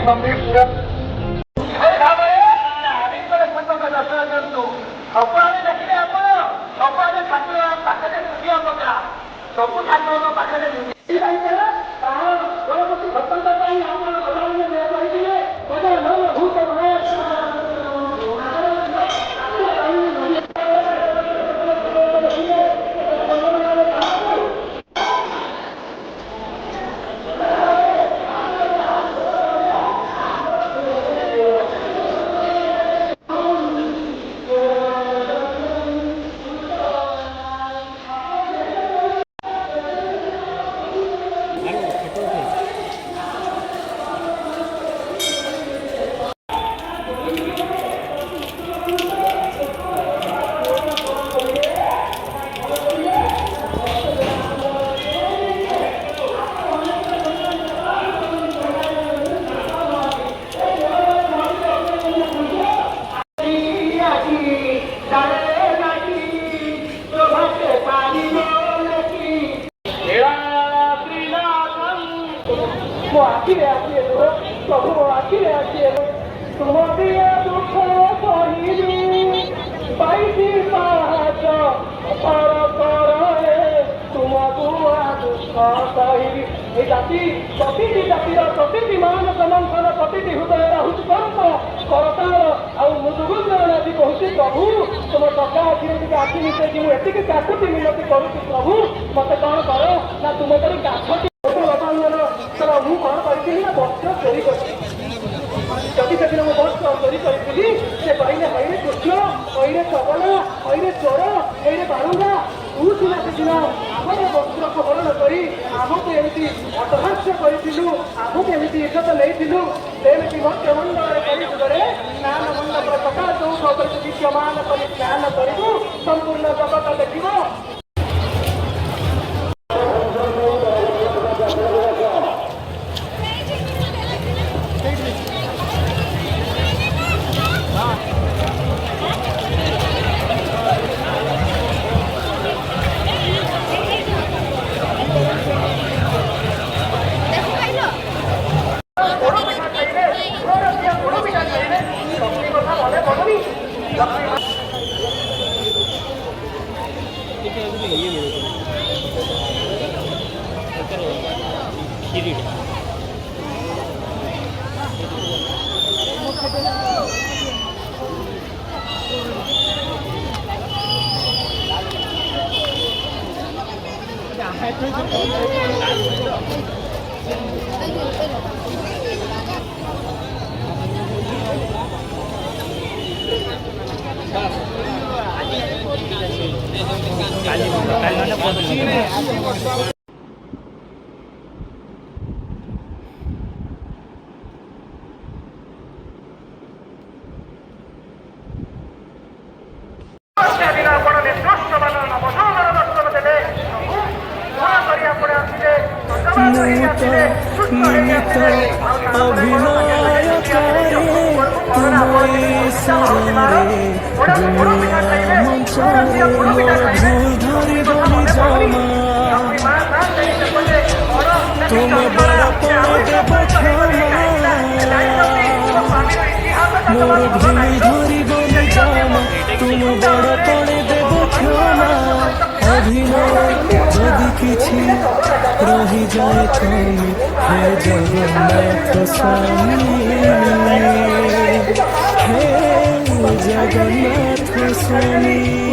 Mummy पूरा ସବୁଆଡେ ଦେଖିଲେ ଆପଣ ସବୁଆଡେ ଠାକୁର ପାଖରେ ଦୁନିଆ ପକା ସବୁ ଠାକୁରଙ୍କ ପାଖରେ ଗଣପତି ଭକ୍ତଙ୍କ ପାଇଁ ଆପଣ କହିଥିଲେ प्रभु आखिरे आखिरे तुम दिया दुख पाई पाच पर तुम दुआ दुख सही जाति प्रति जातिर प्रति मान मंथन प्रति हृदय हूँ करतार आुगुंजन आदि कहूँ प्रभु तुम टका आखिरे आखि मिसेगी मुझे काकुति मिनती करुच्छी प्रभु मत कौन कर ना तुम करी गाछ ମୁଁ କ'ଣ କରିଥିଲି ନା ବସ୍ତ୍ର ଚୋରି କରିଥିଲି ଯଦି ସେଦିନ ମୁଁ ବସ୍ତ୍ର ଚୋରି କରିଥିଲି ସେ କହିଲେ ହଇରେ କୃଷ୍ଣ ହଇରେ ଚବଲ ହଇରେ ଚୋର ହଇରେ ବାଳୁଙ୍ଗା ତୁ ସିନା ସେଦିନ ଆମର ବସ୍ତ୍ରକୁ ହରଣ କରି ଆମକୁ ଏମିତି ଅଟହାସ୍ୟ କରିଥିଲୁ ଆମକୁ ଏମିତି ଇଜ୍ଜତ ନେଇଥିଲୁ ସେମିତି ମନ୍ତ୍ରମଣ୍ଡଳରେ କରିଯୁଗରେ ସ୍ନାନ ମଣ୍ଡପର ସକାଳ ଚଉଷ ଉପରେ ବିଦ୍ୟମାନ କରି ସ୍ନାନ କରିବୁ ସମ୍ପୂର୍ଣ୍ଣ ଜଗତ ଦେଖିବ। रही जाए तुम हे जगन्नाथ स्वामी हे जगन्नाथ स्वामी।